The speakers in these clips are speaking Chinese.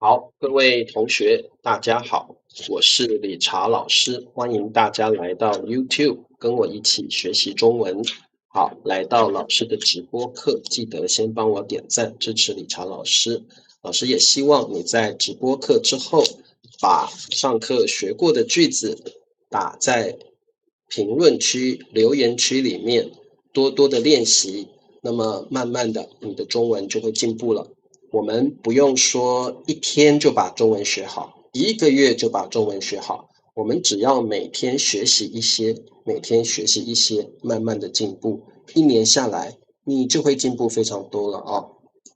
好，各位同学，大家好，我是理查老师，欢迎大家来到 YouTube 跟我一起学习中文。好，来到老师的直播课，记得先帮我点赞支持理查老师。老师也希望你在直播课之后，把上课学过的句子打在评论区、留言区里面，多多的练习，那么慢慢的你的中文就会进步了。我们不用说一天就把中文学好，一个月就把中文学好，我们只要每天学习一些，每天学习一些，慢慢的进步，一年下来，你就会进步非常多了哦。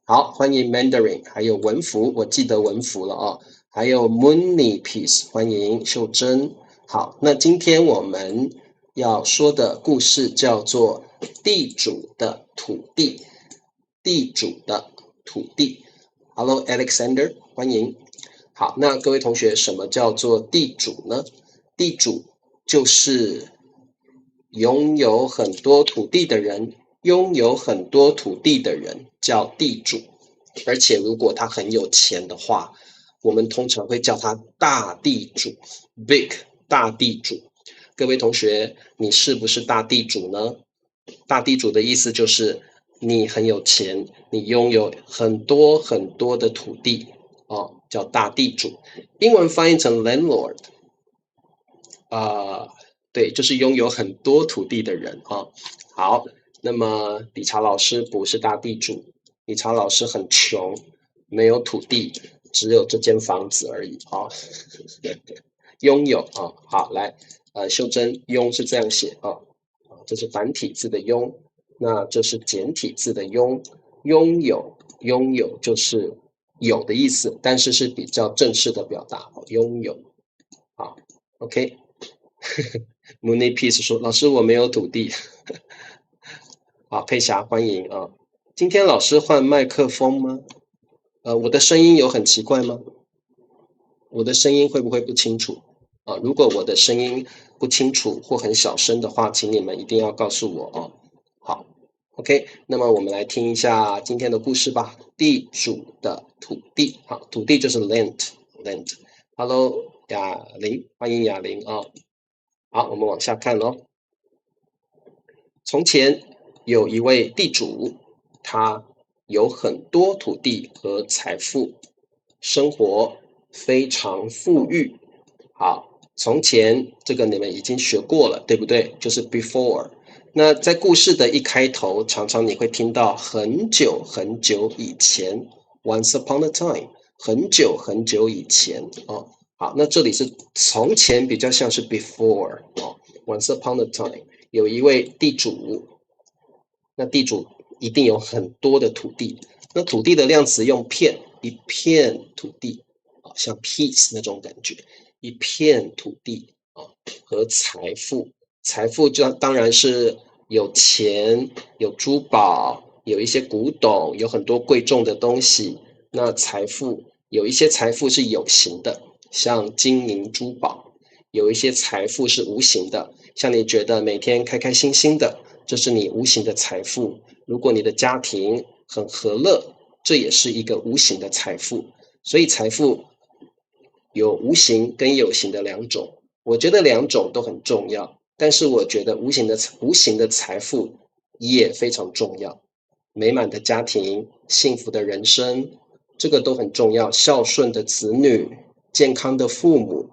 好，欢迎 Mandarin，还有文福，我记得文福了哦，还有 Moony Peace，欢迎秀珍。好，那今天我们要说的故事叫做地主的土地。地主的土地。Hello Alexander，欢迎。好，那各位同学，什么叫做地主呢？地主就是拥有很多土地的人，拥有很多土地的人叫地主。而且如果他很有钱的话，我们通常会叫他大地主 ，big 大地主。各位同学，你是不是大地主呢？大地主的意思就是你很有钱，你拥有很多很多的土地哦，叫大地主。英文翻译成 landlord，呃，对，就是拥有很多土地的人啊、哦。好，那么理查老师不是大地主，理查老师很穷，没有土地，只有这间房子而已啊、哦。拥有啊、哦，好，来，修正，拥是这样写啊、哦，这是繁体字的拥，那这是简体字的拥。拥有，拥有就是有的意思，但是是比较正式的表达。拥有，好 ，OK。Moony Peace 说：“老师，我没有土地。”好，佩霞欢迎啊！今天老师换麦克风吗？我的声音有很奇怪吗？我的声音会不会不清楚？啊，如果我的声音不清楚或很小声的话，请你们一定要告诉我哦。好，OK，那么我们来听一下今天的故事吧。地主的土地，好，土地就是 land。Hello，雅玲，欢迎雅玲啊。好，我们往下看喽。从前有一位地主，他有很多土地和财富，生活非常富裕。好，从前这个你们已经学过了，对不对？就是 before。那在故事的一开头，常常你会听到很久很久以前 （once upon a time），很久很久以前哦。好，那这里是从前，比较像是 before 哦，once upon a time。有一位地主，那地主一定有很多的土地，那土地的量词用片，一片土地，像 piece 那种感觉，一片土地啊，和财富，财富就当然是有钱，有珠宝，有一些古董，有很多贵重的东西。那财富有一些财富是有形的，像金银珠宝；有一些财富是无形的，像你觉得每天开开心心的，这是你无形的财富。如果你的家庭很和乐，这也是一个无形的财富。所以财富有无形跟有形的两种，我觉得两种都很重要，但是我觉得无形的财富也非常重要。美满的家庭、幸福的人生，这个都很重要。孝顺的子女、健康的父母，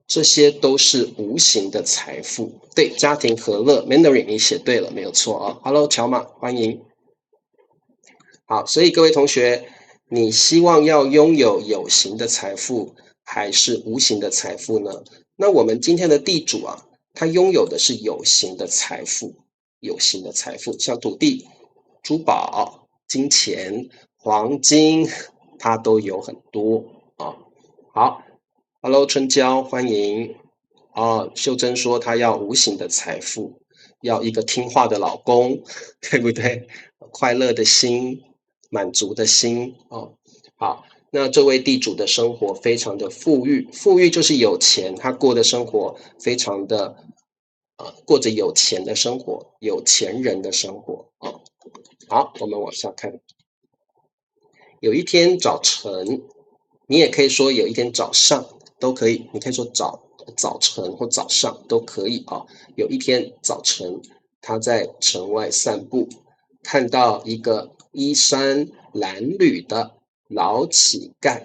这些都是无形的财富。对，家庭和乐，Mandarin 你写对了，没有错啊。Hello，乔马，欢迎。好，所以各位同学，你希望要拥有有形的财富，还是无形的财富呢？那我们今天的地主啊，他拥有的是有形的财富，有形的财富，像土地、珠宝、金钱、黄金，他都有很多啊。好，Hello，春娇，欢迎。哦，秀珍说她要无形的财富，要一个听话的老公，对不对？快乐的心，满足的心哦。好，那这位地主的生活非常的富裕，富裕就是有钱，他过的生活非常的过着有钱的生活，有钱人的生活啊、哦。好，我们往下看。有一天早晨，你也可以说有一天早上都可以，你可以说早晨或早上都可以啊。有一天早晨，他在城外散步，看到一个衣衫褴褛的老乞丐。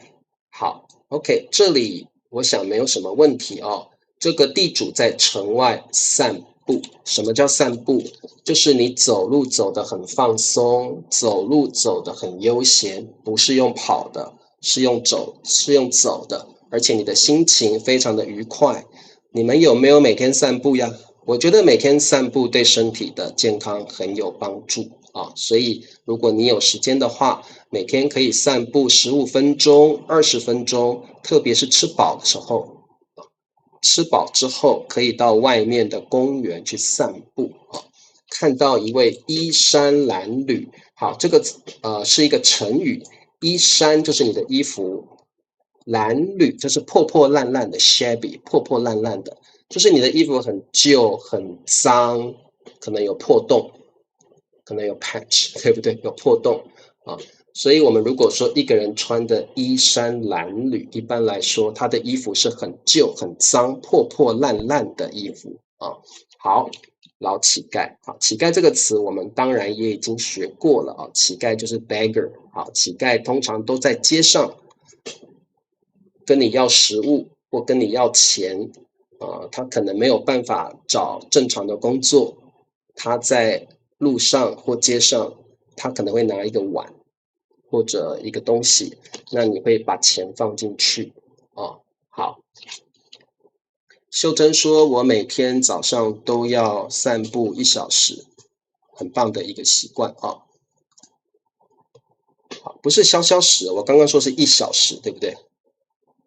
好 ，OK， 这里我想没有什么问题哦。这个地主在城外散步，什么叫散步？就是你走路走得很放松，走路走得很悠闲，不是用跑的，是用走的，而且你的心情非常的愉快。你们有没有每天散步呀？我觉得每天散步对身体的健康很有帮助啊，所以如果你有时间的话，每天可以散步15分钟、20分钟，特别是吃饱的时候。吃饱之后，可以到外面的公园去散步啊，看到一位衣衫褴褛。好，这个是一个成语，衣衫就是你的衣服，褴褛就是破破烂烂的 shabby， 破破烂烂的，就是你的衣服很旧、很脏，可能有破洞，可能有 patch， 对不对？有破洞啊。所以我们如果说一个人穿的衣衫褴褛，一般来说他的衣服是很旧、很脏、破破烂烂的衣服啊。好，老乞丐，好，乞丐这个词我们当然也已经学过了啊。乞丐就是 beggar， 好，乞丐通常都在街上跟你要食物或跟你要钱啊，他可能没有办法找正常的工作，他在路上或街上，他可能会拿一个碗。或者一个东西，那你会把钱放进去哦。好，秀珍说，我每天早上都要散步1小时，很棒的一个习惯啊。好，不是消食，我刚刚说是1小时，对不对？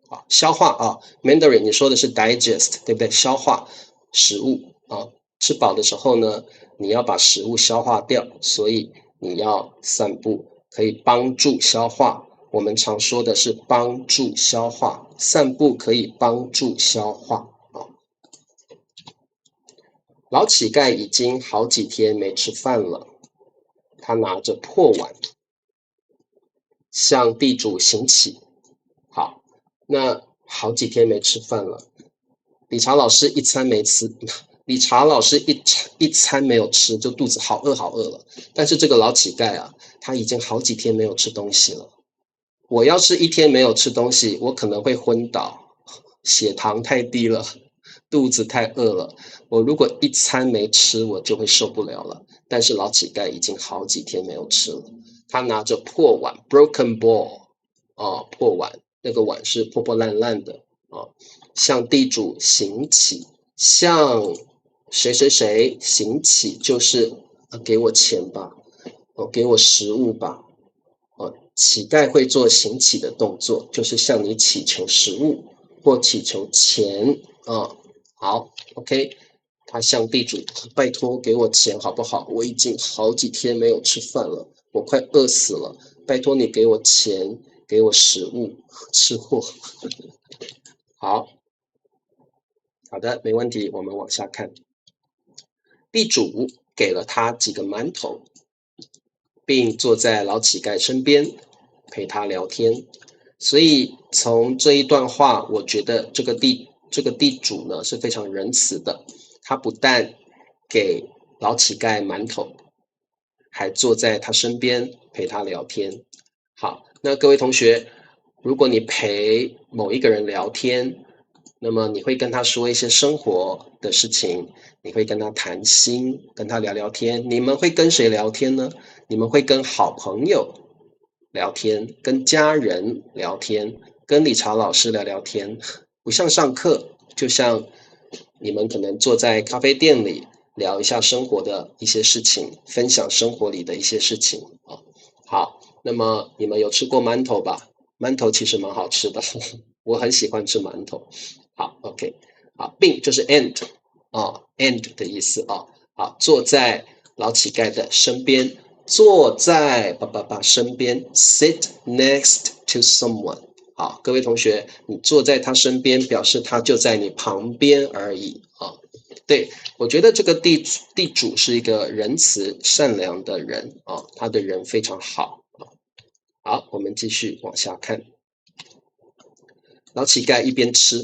好，消化啊，Mandarin 你说的是 digest，对不对？消化食物啊，吃饱的时候呢，你要把食物消化掉，所以你要散步。可以帮助消化，我们常说的是帮助消化，散步可以帮助消化啊。老乞丐已经好几天没吃饭了，他拿着破碗向地主行乞。好，那好几天没吃饭了，理查老师一餐没吃，理查老师一餐没有吃，就肚子好饿好饿了。但是这个老乞丐啊，他已经好几天没有吃东西了。我要是一天没有吃东西，我可能会昏倒，血糖太低了，肚子太饿了。我如果一餐没吃，我就会受不了了。但是老乞丐已经好几天没有吃了，他拿着破碗 （broken bowl） 啊，破碗，那个碗是破破烂烂的啊，向地主行乞，向谁谁谁行乞，就是给我钱吧，给我食物吧。乞丐会做行乞的动作，就是向你祈求食物或祈求钱啊。好 ，OK，他向地主拜托给我钱好不好？我已经好几天没有吃饭了，我快饿死了，拜托你给我钱，给我食物，吃货。好，好的，没问题，我们往下看。地主给了他几个馒头，并坐在老乞丐身边陪他聊天。所以从这一段话，我觉得这个地主呢是非常仁慈的，他不但给老乞丐馒头，还坐在他身边陪他聊天。好，那各位同学，如果你陪某一个人聊天，那么你会跟他说一些生活的事情，你会跟他谈心，跟他聊聊天。你们会跟谁聊天呢？你们会跟好朋友聊天，跟家人聊天，跟理查老师聊聊天，不像上课，就像你们可能坐在咖啡店里聊一下生活的一些事情，分享生活里的一些事情啊。好，那么你们有吃过馒头吧？馒头其实蛮好吃的，我很喜欢吃馒头。好，OK，好，并就是 and 啊，and 的意思啊。好，坐在老乞丐的身边。坐在身边 ，sit next to someone。好，各位同学，你坐在他身边，表示他就在你旁边而已啊。对，我觉得这个地主是一个仁慈善良的人啊，他的人非常好。好，我们继续往下看。老乞丐一边吃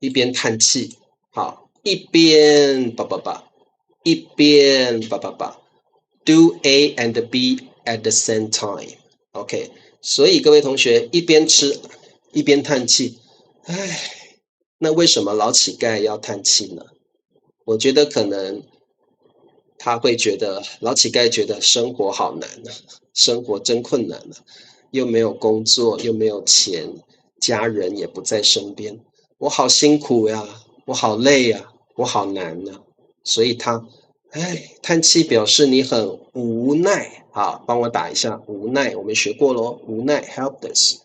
一边叹气，好，一边一边do A and B at the same time。 OK， 所以各位同学一边吃一边叹气，唉，那为什么老乞丐要叹气呢？我觉得可能他会觉得，老乞丐觉得生活好难啊，生活真困难啊，又没有工作，又没有钱，家人也不在身边，我好辛苦呀，我好累呀，我好难呐，所以他，叹气表示你很无奈。好，帮我打一下无奈，我们学过咯，无奈 helpless。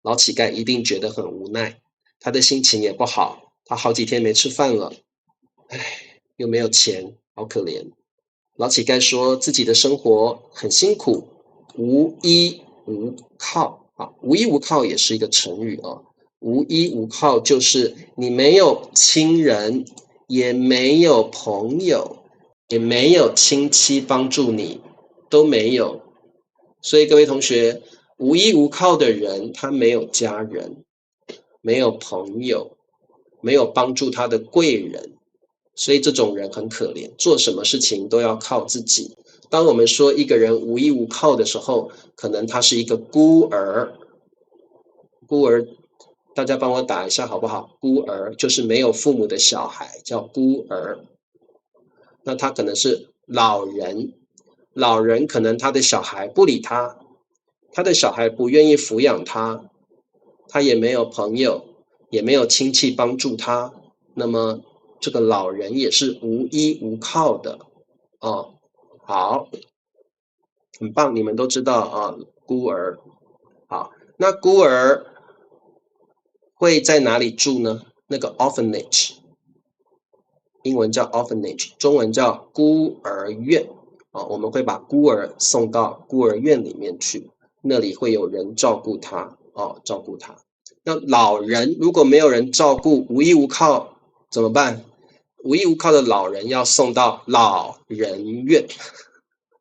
老乞丐一定觉得很无奈，他的心情也不好，他好几天没吃饭了，又没有钱，好可怜。老乞丐说自己的生活很辛苦，无依无靠啊，无依无靠也是一个成语啊。无依无靠就是你没有亲人，也没有朋友，也没有亲戚帮助你，都没有。所以各位同学，无依无靠的人，他没有家人，没有朋友，没有帮助他的贵人。所以这种人很可怜，做什么事情都要靠自己。当我们说一个人无依无靠的时候，可能他是一个孤儿。孤儿，大家帮我打一下好不好？孤儿就是没有父母的小孩，叫孤儿。那他可能是老人，老人可能他的小孩不理他，他的小孩不愿意抚养他，他也没有朋友，也没有亲戚帮助他，那么这个老人也是无依无靠的哦。好，很棒，你们都知道啊，孤儿。好，那孤儿会在哪里住呢？那个 orphanage， 英文叫 orphanage， 中文叫孤儿院啊。我们会把孤儿送到孤儿院里面去，那里会有人照顾他哦，照顾他。那老人如果没有人照顾，无依无靠怎么办？无依无靠的老人要送到老人院，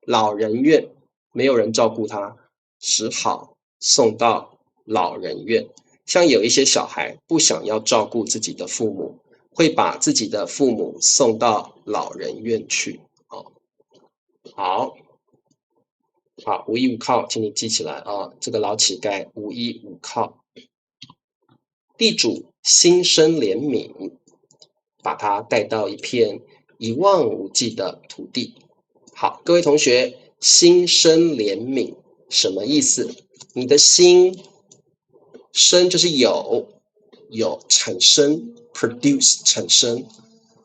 老人院没有人照顾他，只好送到老人院。像有一些小孩不想要照顾自己的父母，会把自己的父母送到老人院去。好，无依无靠，请你记起来啊，这个老乞丐无依无靠。地主心生怜悯，把他带到一片一望无际的土地。好，各位同学，心生怜悯什么意思？你的心生就是有产生 produce 产生，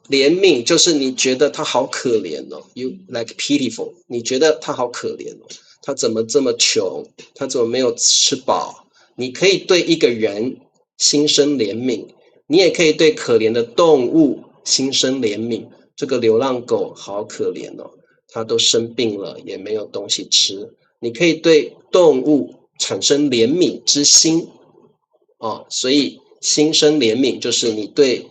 怜悯就是你觉得他好可怜哦 ，you like pitiful， 你觉得他好可怜哦，他怎么这么穷，他怎么没有吃饱？你可以对一个人心生怜悯，你也可以对可怜的动物心生怜悯。这个流浪狗好可怜哦，它都生病了，也没有东西吃。你可以对动物产生怜悯之心哦，所以心生怜悯就是你对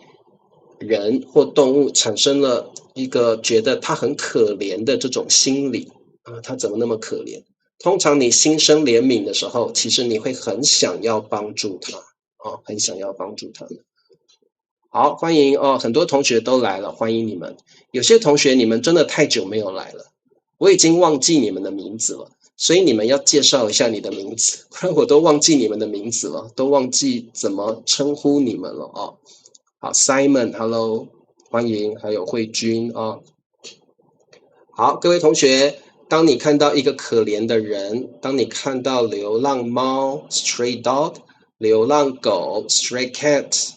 人或动物产生了一个觉得它很可怜的这种心理啊，它怎么那么可怜？通常你心生怜悯的时候，其实你会很想要帮助它哦，很想要帮助它们。好，欢迎哦，很多同学都来了，欢迎你们。有些同学你们真的太久没有来了，我已经忘记你们的名字了，所以你们要介绍一下你的名字，不然我都忘记你们的名字了，都忘记怎么称呼你们了哦。好 ，Simon，Hello， 欢迎，还有慧君啊。好，各位同学，当你看到一个可怜的人，当你看到流浪猫 （stray dog）、流浪狗 （stray cat），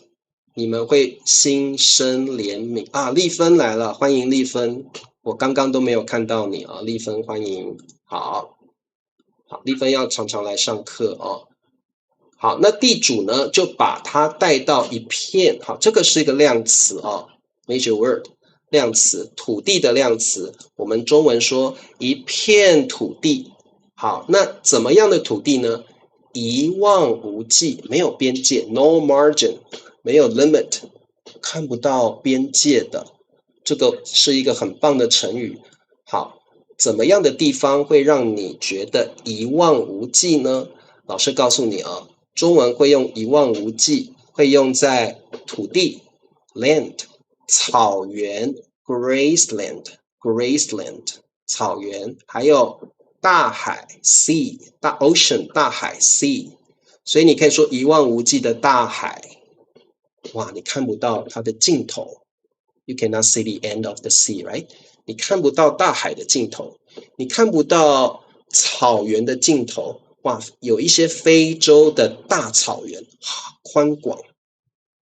你们会心生怜悯啊！丽芬来了，欢迎丽芬，我刚刚都没有看到你啊，丽芬欢迎，好，丽芬要常常来上课哦。好，那地主呢就把他带到一片，好，这个是一个量词哦 ，major word， 量词，土地的量词，我们中文说一片土地。好，那怎么样的土地呢？一望无际，没有边界 ，no margin。没有 limit， 看不到边界的，这个是一个很棒的成语。好，怎么样的地方会让你觉得一望无际呢？老师告诉你啊，中文会用一望无际，会用在土地 land 草原 graceland 草原，还有大海 sea 大 ocean 大海 sea， 所以你可以说一望无际的大海，哇，你看不到它的尽头。You cannot see the end of the sea, right? 你看不到大海的尽头，你看不到草原的尽头。哇，有一些非洲的大草原，宽广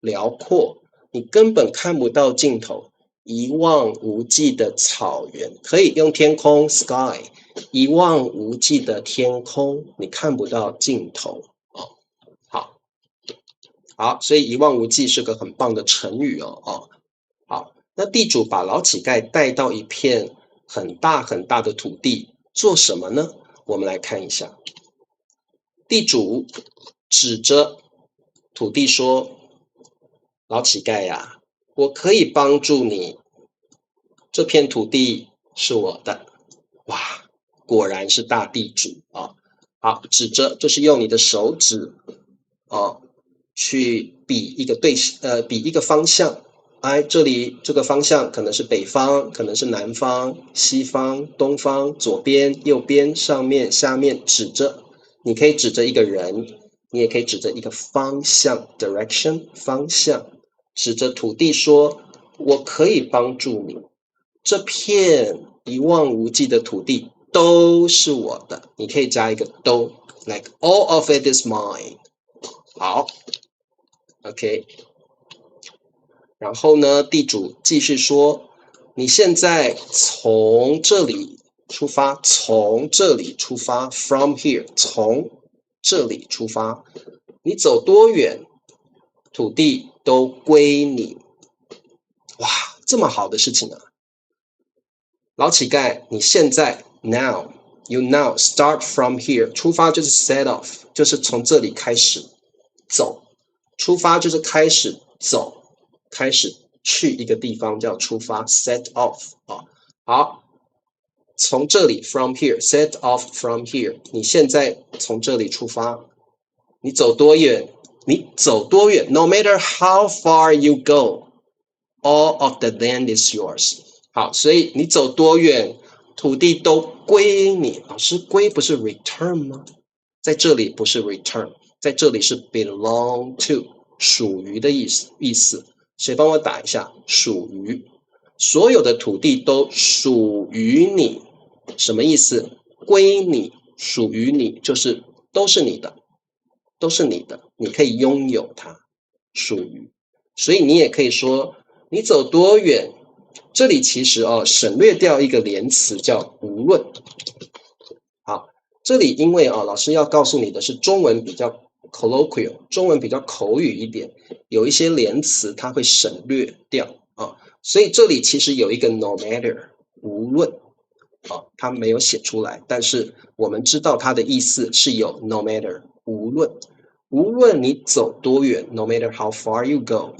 辽阔，你根本看不到尽头，一望无际的草原，可以用天空 sky， 一望无际的天空，你看不到尽头。好，所以一望无际是个很棒的成语哦。好，那地主把老乞丐带到一片很大很大的土地，做什么呢？我们来看一下，地主指着土地说：“老乞丐呀，我可以帮助你，这片土地是我的。”哇，果然是大地主啊！好，指着就是用你的手指去比一个方向。这里这个方向可能是北方，可能是南方、西方、东方、左边、右边、上面、下面，指着。你可以指着一个人，你也可以指着一个方向 direction 方向，指着土地说：“我可以帮助你，这片一望无际的土地都是我的。”你可以加一个都 ，like all of it is mine。好 ，OK。然后呢，地主继续说：“你现在从这里出发，从这里出发 ，from here， 从这里出发，你走多远，土地都归你。”哇，这么好的事情啊！老乞丐，你现在 you now start from here， 出发就是 set off， 就是从这里开始走，出发就是开始走。开始去一个地方叫出发 set off 好，从这里 from here set off from here， 你现在从这里出发，你走多远？你走多远 ？No matter how far you go, all of the land is yours。好，所以你走多远，土地都归你。老师，归不是 return 吗？在这里不是 return， 在这里是 belong to， 属于的意思。谁帮我打一下？属于，所有的土地都属于你，什么意思？归你，属于你，就是都是你的，都是你的，你可以拥有它，属于。所以你也可以说，你走多远？这里其实省略掉一个连词叫无论。好，这里因为老师要告诉你的是中文比较colloquial， 中文比较口语一点，有一些连词它会省略掉所以这里其实有一个 no matter 无论它没有写出来，但是我们知道它的意思是有 no matter 无论你走多远 no matter how far you go，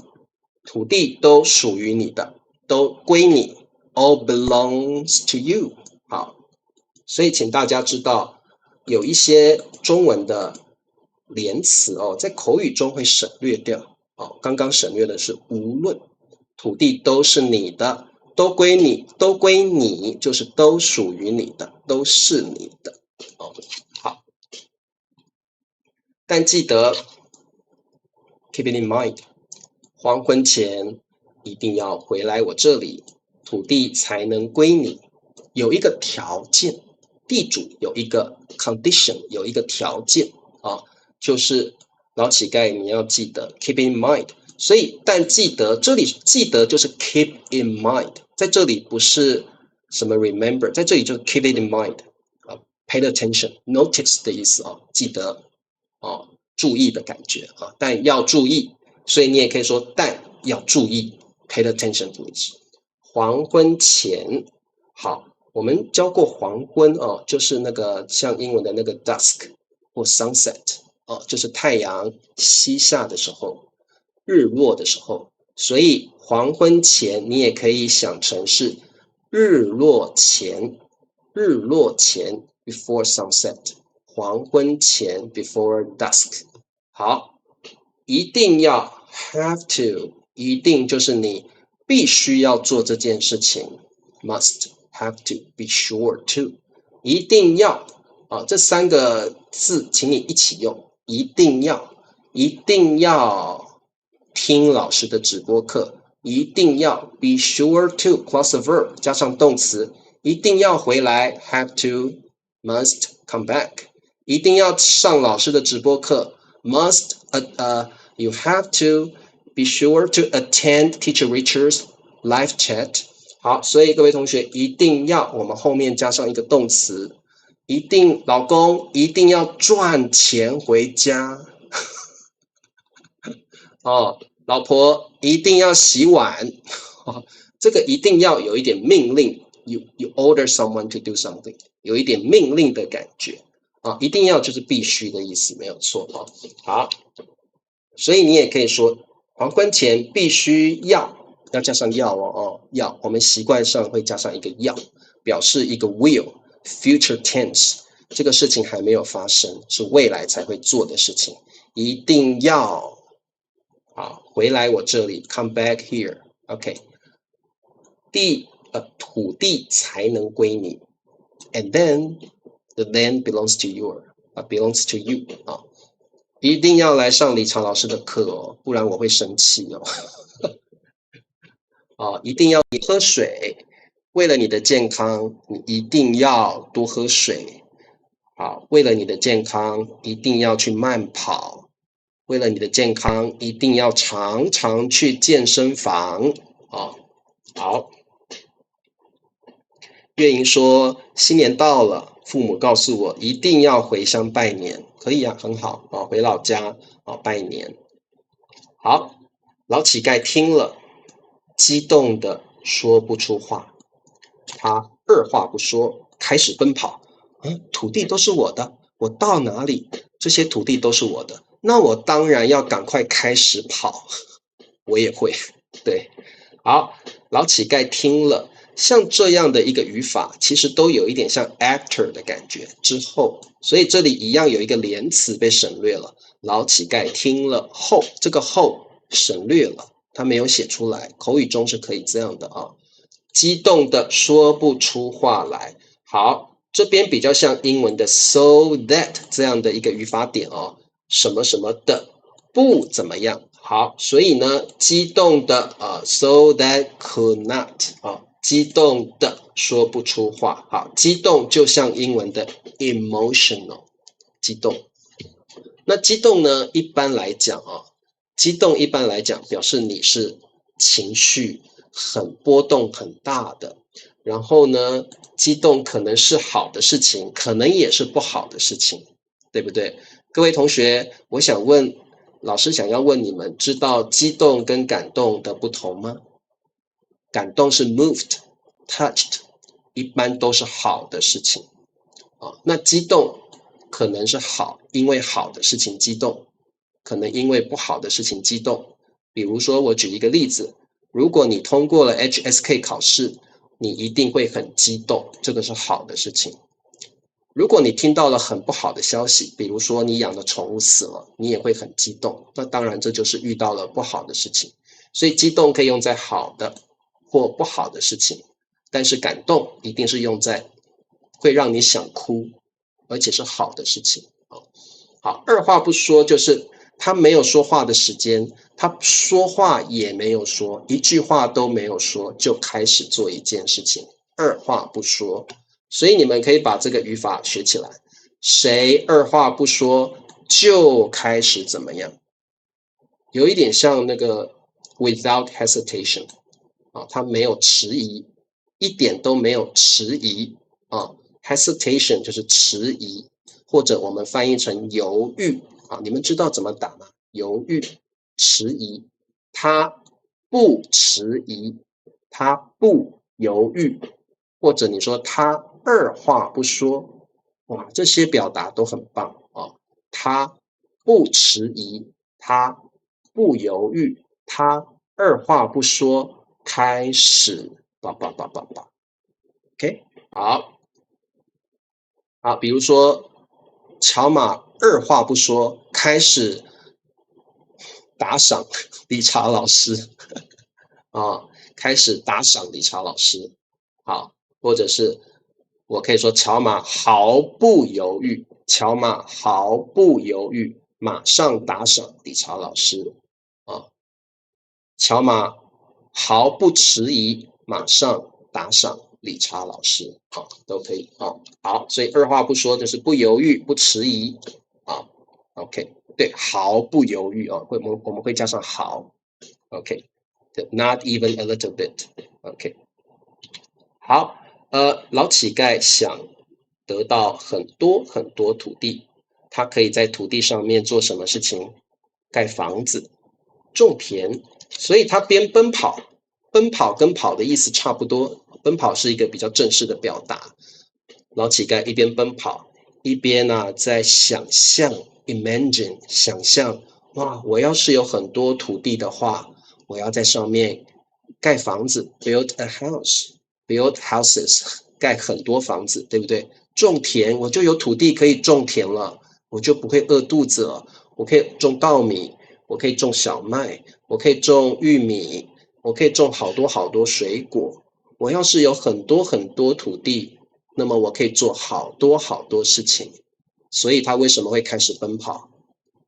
土地都属于你的，都归你 all belongs to you。 好，所以请大家知道有一些中文的连词在口语中会省略掉刚刚省略的是无论，土地都是你的，都归你，都归你，就是都属于你的，都是你的好，但记得 keep it in mind， 黄昏前一定要回来我这里，土地才能归你。有一个条件，地主有一个 condition， 有一个条件就是老乞丐你要记得 keep in mind。 所以但记得，这里记得就是 keep in mind， 在这里不是什么 remember， 在这里就是 keep it in mind pay attention notice 的意思记得注意的感觉但要注意，所以你也可以说但要注意 pay attention please。 黄昏前，好，我们教过黄昏就是那个像英文的那个 dusk 或 sunset就是太阳西下的时候，日落的时候，所以黄昏前你也可以想成是日落前，日落前 before sunset， 黄昏前 before dusk。好，一定要 have to， 一定就是你必须要做这件事情 ，must have to be sure to， 一定要这3个字，请你一起用，一定要，一定要听老师的直播课，一定要 be sure to plus a verb 加上动词，一定要回来 have to must come back， 一定要上老师的直播课 must you have to be sure to attend teacher Richard's live chat。 好，所以各位同学一定要我们后面加上一个动词，一定老公一定要赚钱回家老婆一定要洗碗这个一定要有一点命令 you order someone to do something， 有一点命令的感觉一定要就是必须的意思，没有错好，所以你也可以说黄昏前必须要加上要要，我们习惯上会加上一个要，表示一个 will future tense， 这个事情还没有发生，是未来才会做的事情，一定要回来我这里 come back here OK， 土地才能归你 and then the land belongs to belongs to you 一定要来上李长老师的课不然我会生气一定要喝水，为了你的健康，你一定要多喝水为了你的健康，一定要去慢跑，为了你的健康，一定要常常去健身房好，月莹说新年到了，父母告诉我一定要回乡拜年，可以很好回老家拜年。好，老乞丐听了激动的说不出话，他二话不说开始奔跑土地都是我的，我到哪里这些土地都是我的，那我当然要赶快开始跑我也会对，好，老乞丐听了像这样的一个语法其实都有一点像 after 的感觉之后，所以这里一样有一个连词被省略了，老乞丐听了后，这个后省略了，他没有写出来，口语中是可以这样的激动的说不出话来。好，这边比较像英文的 so that 这样的一个语法点什么什么的不怎么样。好，所以呢激动的so that could not激动的说不出话。好，激动就像英文的 emotional 激动。那激动呢一般来讲激动一般来讲表示你是情绪很波动很大的，然后呢激动可能是好的事情，可能也是不好的事情，对不对？各位同学，我想问老师想要问你们，知道激动跟感动的不同吗？感动是 moved touched， 一般都是好的事情那激动可能是好，因为好的事情激动，可能因为不好的事情激动。比如说我举一个例子，如果你通过了 HSK 考试，你一定会很激动，这个是好的事情。如果你听到了很不好的消息，比如说你养的宠物死了，你也会很激动，那当然这就是遇到了不好的事情。所以激动可以用在好的或不好的事情，但是感动一定是用在会让你想哭而且是好的事情好，二话不说就是他没有说话的时间，他说话也没有说，一句话都没有说就开始做一件事情，二话不说。所以你们可以把这个语法学起来，谁二话不说就开始怎么样，有一点像那个 without hesitation他没有迟疑，一点都没有迟疑hesitation 就是迟疑，或者我们翻译成犹豫你们知道怎么打吗？犹豫迟疑，他不迟疑，他不犹豫，或者你说他二话不说，哇，这些表达都很棒他不迟疑，他不犹豫，他二话不说开始OK 好，比如说乔马二话不说开始打赏理查老师啊，开始打赏理查老师。好，或者是我可以说乔马毫不犹豫，乔马毫不犹豫，马上打赏理查老师啊。乔马毫不迟疑，马上打赏理查老师啊，都可以啊。好，所以二话不说就是不犹豫、不迟疑啊。OK， 对，毫不犹豫啊，我们会加上毫。OK，not even a little bit。OK， 好，老乞丐想得到很多很多土地，他可以在土地上面做什么事情？盖房子、种田，所以他边奔跑，奔跑跟跑的意思差不多，奔跑是一个比较正式的表达。老乞丐一边奔跑，一边呢在想象 imagine 想象，哇，我要是有很多土地的话，我要在上面盖房子 build a house build houses 盖很多房子，对不对？种田我就有土地可以种田了，我就不会饿肚子了，我可以种稻米，我可以种小麦，我可以种玉米，我可以种好多好多水果。我要是有很多很多土地，那么我可以做好多好多事情。所以他为什么会开始奔跑？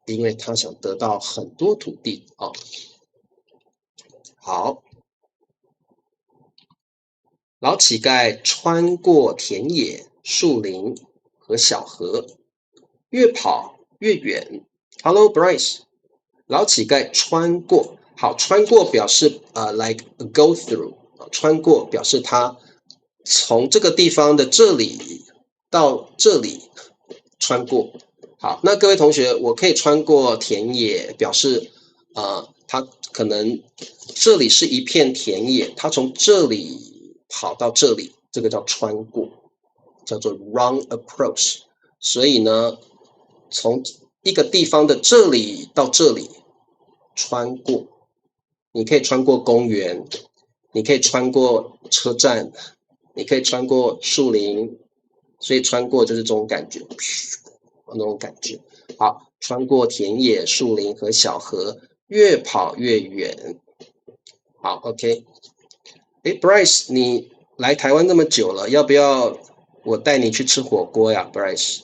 因为他想得到很多土地啊。好，老乞丐穿过田野、树林和小河，越跑越远。Hello, Bryce。老乞丐穿过，好，穿过表示like go through，穿过表示他从这个地方的这里到这里穿过。好，那各位同学，我可以穿过田野，表示他可能这里是一片田野，他从这里跑到这里，这个叫穿过，叫做 run across。所以呢，从一个地方的这里到这里穿过，你可以穿过公园，你可以穿过车站，你可以穿过树林，所以穿过就是这种感觉，那种感觉。好，穿过田野、树林和小河，越跑越远。好 ，OK。Bryce， 你来台湾那么久了，要不要我带你去吃火锅呀 ，Bryce？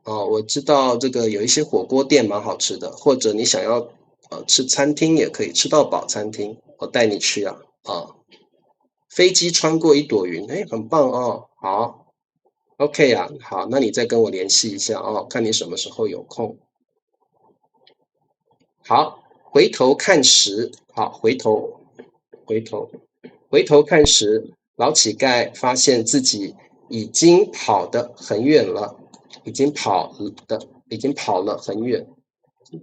哦，我知道这个有一些火锅店蛮好吃的，或者你想要吃餐厅也可以，吃到饱餐厅，我带你去啊。飞机穿过一朵云，很棒哦。好，OK 啊，好，那你再跟我联系一下哦，看你什么时候有空。好，回头看时，好，回头看时，老乞丐发现自己已经跑得很远了，已经跑了很远，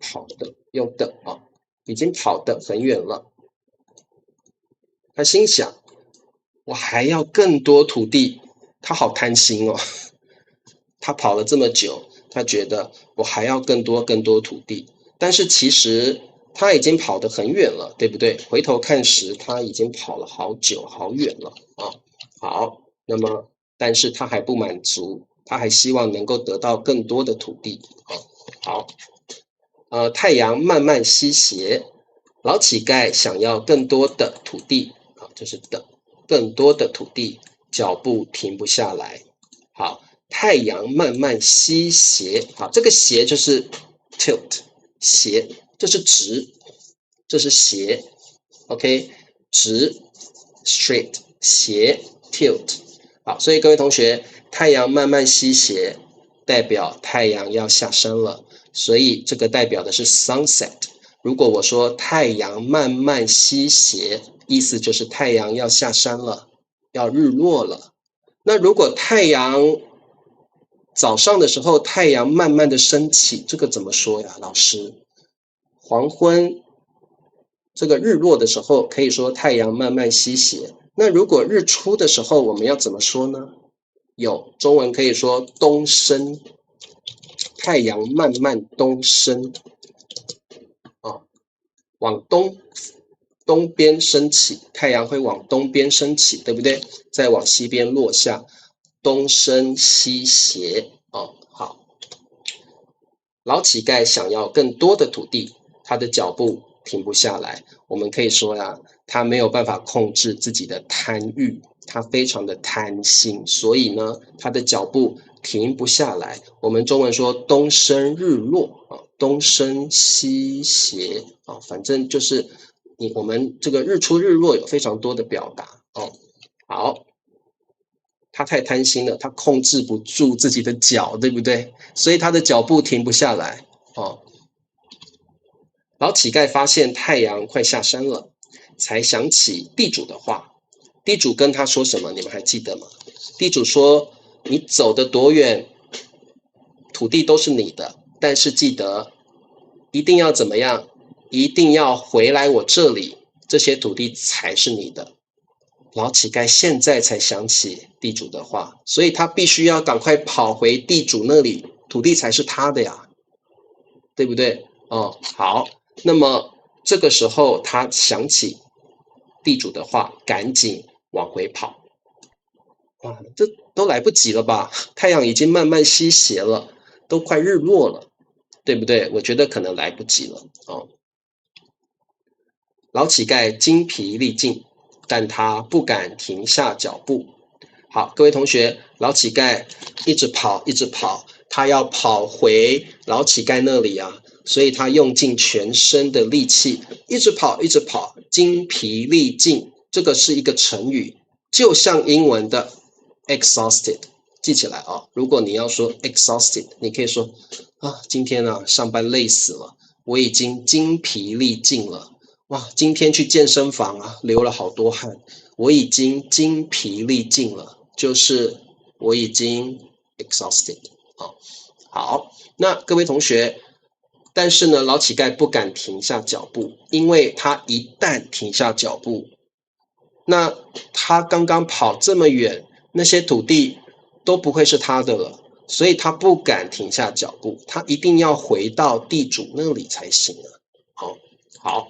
跑的用的啊，已经跑得很远了。他心想，我还要更多土地，他好贪心哦。他跑了这么久，他觉得我还要更多土地，但是其实他已经跑得很远了，对不对？回头看时，他已经跑了好久好远了啊。好，那么但是他还不满足，他还希望能够得到更多的土地啊。好，太阳慢慢西斜，老乞丐想要更多的土地啊，这是的，更多的土地，脚步停不下来。好。太阳慢慢西斜，好，这个斜就是 tilt， 斜，这是直，这是斜 ，OK， 直 straight， 斜 tilt， 好，所以各位同学，太阳慢慢西斜，代表太阳要下山了，所以这个代表的是 sunset。如果我说太阳慢慢西斜，意思就是太阳要下山了，要日落了。那如果太阳早上的时候，太阳慢慢的升起，这个怎么说呀，老师？黄昏，这个日落的时候，可以说太阳慢慢西斜。那如果日出的时候，我们要怎么说呢？有中文可以说东升，太阳慢慢东升，往东边升起，太阳会往东边升起，对不对？再往西边落下，东升西斜。好，老乞丐想要更多的土地，他的脚步停不下来。我们可以说呀，他没有办法控制自己的贪欲，他非常的贪心，所以呢，他的脚步停不下来。我们中文说东升日落啊，东升西斜啊，反正就是我们这个日出日落有非常多的表达哦。好，他太贪心了，他控制不住自己的脚，对不对？所以他的脚步停不下来哦。老乞丐发现太阳快下山了，才想起地主的话。地主跟他说什么？你们还记得吗？地主说：“你走得多远，土地都是你的，但是记得一定要怎么样？一定要回来我这里，这些土地才是你的。”老乞丐现在才想起地主的话，所以他必须要赶快跑回地主那里，土地才是他的呀，对不对？哦，好，那么这个时候他想起地主的话，赶紧往回跑。哇，这都来不及了吧？太阳已经慢慢西斜了，都快日落了，对不对？我觉得可能来不及了哦。老乞丐精疲力尽，但他不敢停下脚步。好，各位同学，老乞丐一直跑，一直跑，他要跑回老乞丐那里啊，所以他用尽全身的力气，一直跑，一直跑，精疲力尽。这个是一个成语，就像英文的 exhausted， 记起来啊。如果你要说 exhausted， 你可以说啊，今天啊上班累死了，我已经精疲力尽了。哇，今天去健身房啊，流了好多汗，我已经精疲力尽了。就是我已经 exhausted 啊。好，那各位同学，但是呢，老乞丐不敢停下脚步，因为他一旦停下脚步，那他刚刚跑这么远，那些土地都不会是他的了，所以他不敢停下脚步，他一定要回到地主那里才行啊。好。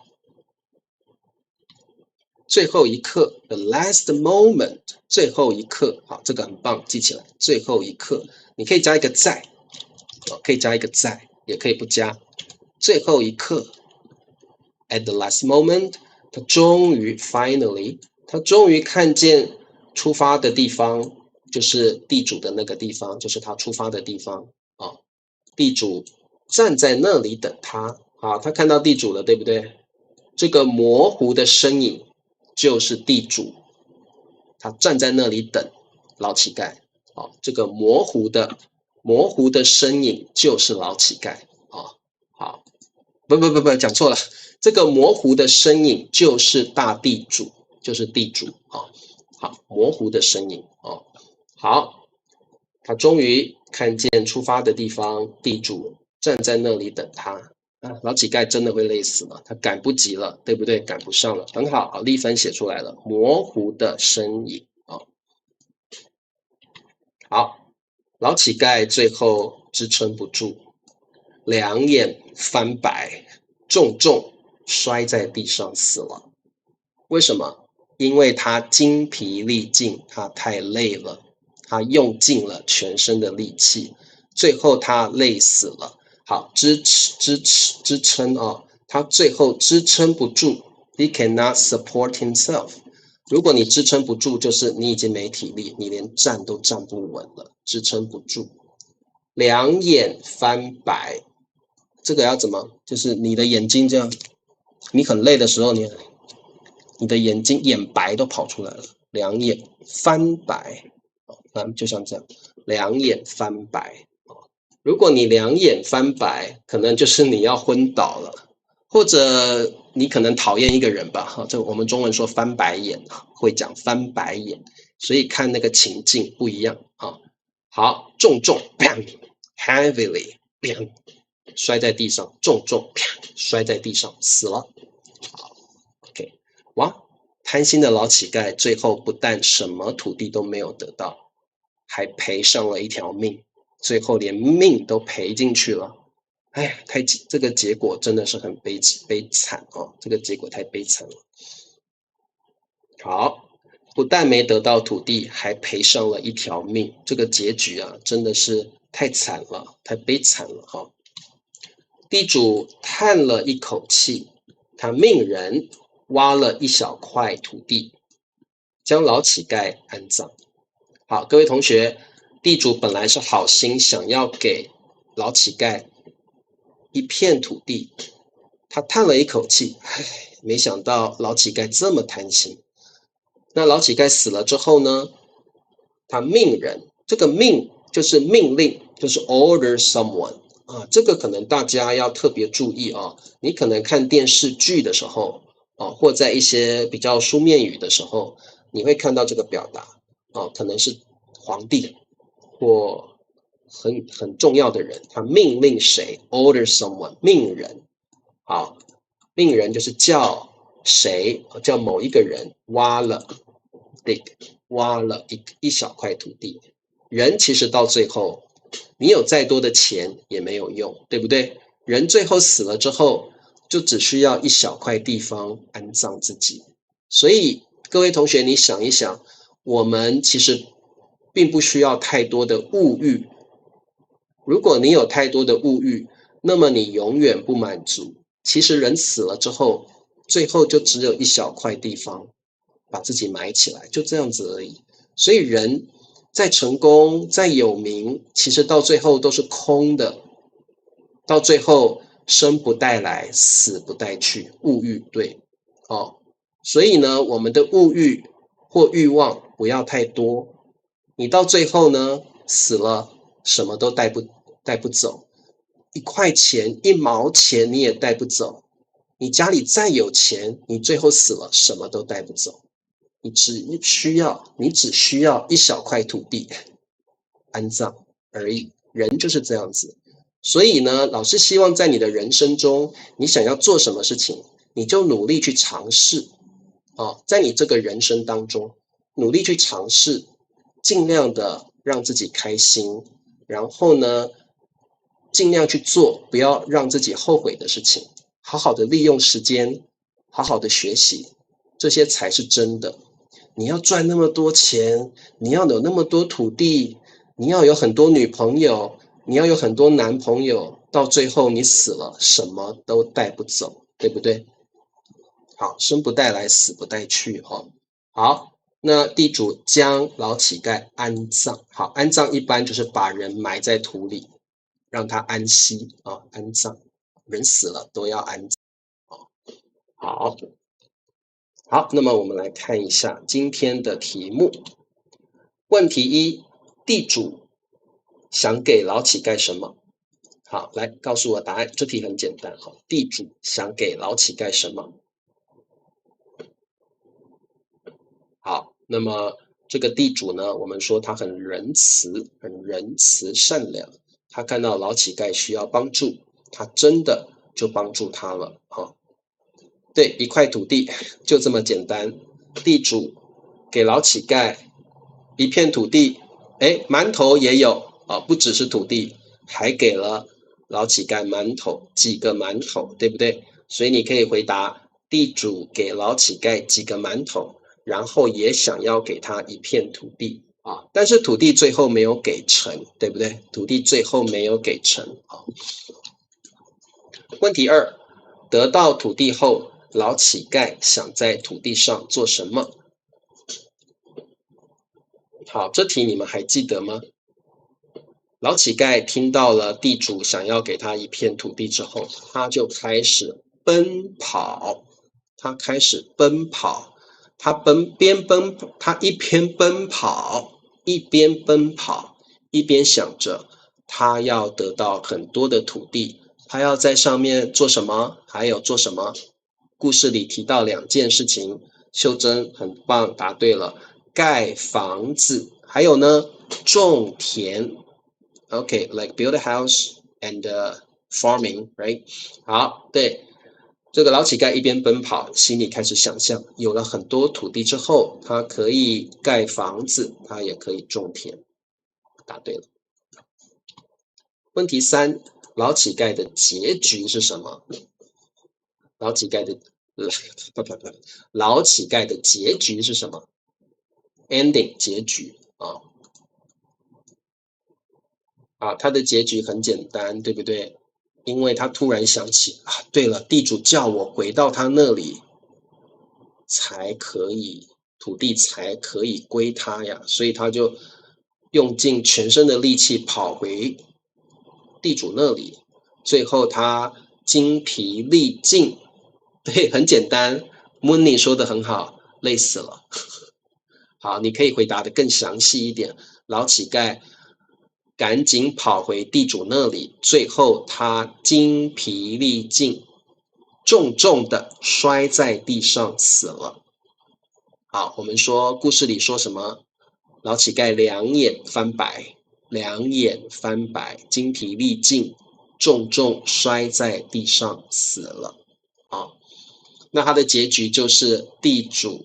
最后一刻 ，the last moment， 最后一刻，好，这个很棒，记起来。最后一刻，你可以加一个在，可以加一个在，也可以不加。最后一刻 ，at the last moment， 他终于 finally， 他终于看见出发的地方，就是地主的那个地方，就是他出发的地方啊。地主站在那里等他，啊，他看到地主了，对不对？这个模糊的身影。就是地主，他站在那里等老乞丐。哦，这个模糊的身影就是老乞丐。哦，好，不，讲错了，这个模糊的身影就是大地主，就是地主。哦，好，模糊的身影。哦，好，他终于看见出发的地方，地主站在那里等他。老乞丐真的会累死了，他赶不及了，对不对？赶不上了，很好，丽芬写出来了，模糊的身影啊。好，老乞丐最后支撑不住，两眼翻白，重重摔在地上死了。为什么？因为他精疲力尽，他太累了，他用尽了全身的力气，最后他累死了。好，支撑啊，他最后支撑不住 ，he cannot support himself。如果你支撑不住，就是你已经没体力，你连站都站不稳了，支撑不住。两眼翻白，这个要怎么？就是你的眼睛这样，你很累的时候，你的眼睛眼白都跑出来了，两眼翻白，就像这样，两眼翻白。如果你两眼翻白，可能就是你要昏倒了，或者你可能讨厌一个人吧，这我们中文说翻白眼，会讲翻白眼，所以看那个情境不一样啊。好，重 heavily 摔在地上，重摔在地上，死了。好 ，OK， 哇，贪心的老乞丐最后不但什么土地都没有得到，还赔上了一条命。最后连命都赔进去了，哎呀，这个结果真的是很悲惨哦，这个结果太悲惨了。好，不但没得到土地，还赔上了一条命，这个结局啊，真的是太惨了，太悲惨了哈。地主叹了一口气，他命人挖了一小块土地，将老乞丐安葬。好，各位同学，地主本来是好心想要给老乞丐一片土地，他叹了一口气，唉，没想到老乞丐这么贪心。那老乞丐死了之后呢，他命人，这个命就是命令，就是 order someone 啊，这个可能大家要特别注意啊。你可能看电视剧的时候啊，或在一些比较书面语的时候，你会看到这个表达啊，可能是皇帝或很重要的人，他命令谁 order someone 命人。好，命人就是叫谁，叫某一个人挖了 dig 挖了一小块土地。人其实到最后，你有再多的钱也没有用，对不对？人最后死了之后，就只需要一小块地方安葬自己。所以各位同学，你想一想，我们其实并不需要太多的物欲。如果你有太多的物欲，那么你永远不满足。其实人死了之后，最后就只有一小块地方把自己埋起来，就这样子而已。所以人再成功、再有名，其实到最后都是空的。到最后，生不带来，死不带去，物欲对，哦。所以呢，我们的物欲或欲望不要太多。你到最后呢，死了什么都带不走，一块钱、一毛钱你也带不走。你家里再有钱，你最后死了什么都带不走。你只需要一小块土地安葬而已。人就是这样子。所以呢，老师希望在你的人生中，你想要做什么事情，你就努力去尝试啊，在你这个人生当中，努力去尝试，尽量的让自己开心，然后呢，尽量去做不要让自己后悔的事情，好好的利用时间，好好的学习，这些才是真的。你要赚那么多钱，你要有那么多土地，你要有很多女朋友，你要有很多男朋友，到最后你死了，什么都带不走，对不对？好，生不带来，死不带去哦。好，那地主将老乞丐安葬。好，安葬一般就是把人埋在土里，让他安息啊，安葬。人死了都要安葬。好，好，那么我们来看一下今天的题目。问题一，地主想给老乞丐什么？好，来告诉我答案。这题很简单哈，地主想给老乞丐什么？好，那么这个地主呢，我们说他很仁慈，很仁慈善良。他看到老乞丐需要帮助，他真的就帮助他了啊。对，一块土地就这么简单。地主给老乞丐一片土地，哎，馒头也有啊，不只是土地，还给了老乞丐馒头，几个馒头，对不对？所以你可以回答：地主给老乞丐几个馒头。然后也想要给他一片土地啊，但是土地最后没有给成，对不对？土地最后没有给成啊。问题二，得到土地后，老乞丐想在土地上做什么？好，这题你们还记得吗？老乞丐听到了地主想要给他一片土地之后，他就开始奔跑，他开始奔跑。他一边奔跑，一边奔跑，一边想着他要得到很多的土地，他要在上面做什么？还有做什么？故事里提到两件事情，秀珍很棒，答对了，盖房子，还有呢，种田。Okay, like build a house and farming, right? 好，对。这个老乞丐一边奔跑，心里开始想象，有了很多土地之后，他可以盖房子，他也可以种田。答对了。问题三，老乞丐的结局是什么？老乞丐的老乞丐的结局是什么 ？ending 结局啊啊，他的结局很简单，对不对？因为他突然想起啊，对了，地主叫我回到他那里才可以，土地才可以归他呀，所以他就用尽全身的力气跑回地主那里，最后他精疲力尽。对，很简单 ，Mooney 说的很好，累死了。好，你可以回答的更详细一点。老乞丐赶紧跑回地主那里，最后他精疲力尽，重重的摔在地上死了。好，我们说故事里说什么？老乞丐两眼翻白，两眼翻白，精疲力尽，重重摔在地上死了。啊，那他的结局就是地主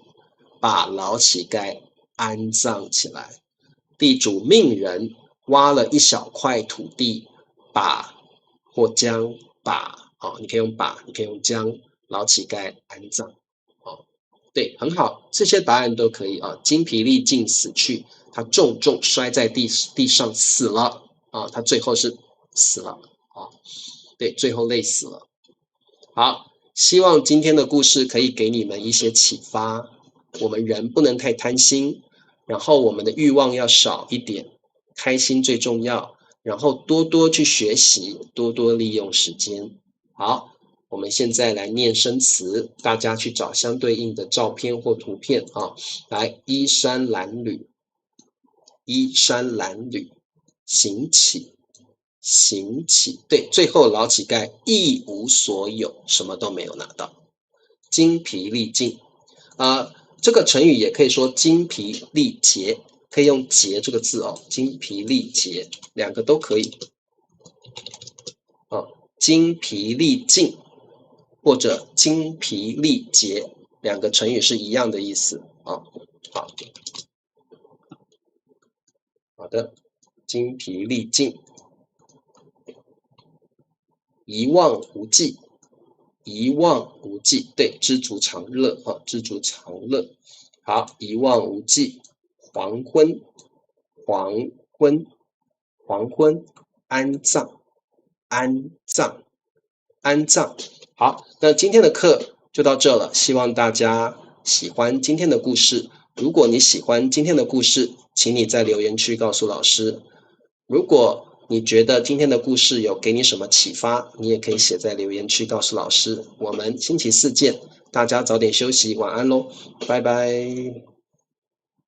把老乞丐安葬起来，地主命人挖了一小块土地，把或将把你可以用把，你可以用将老乞丐安葬。对，很好，这些答案都可以啊。精疲力尽死去，他重重摔在地上死了啊，他最后是死了啊，对，最后累死了。好，希望今天的故事可以给你们一些启发。我们人不能太贪心，然后我们的欲望要少一点，开心最重要，然后多多去学习，多多利用时间。好，我们现在来念生词，大家去找相对应的照片或图片啊。来，衣衫褴褛，衣衫褴褛，行乞，行乞，对，最后老乞丐一无所有，什么都没有拿到，精疲力尽这个成语也可以说精疲力竭，可以用竭这个字哦，精疲力竭，两个都可以精疲力尽或者精疲力竭，两个成语是一样的意思啊。好的，精疲力尽，一望无际，一望无际，对，知足常乐知足常乐。好，一望无际，黄昏，黄昏，黄昏，安葬，安葬，安葬。好，那今天的课就到这了，希望大家喜欢今天的故事。如果你喜欢今天的故事，请你在留言区告诉老师。如果你觉得今天的故事有给你什么启发，你也可以写在留言区告诉老师。我们星期四见，大家早点休息，晚安喽，拜拜。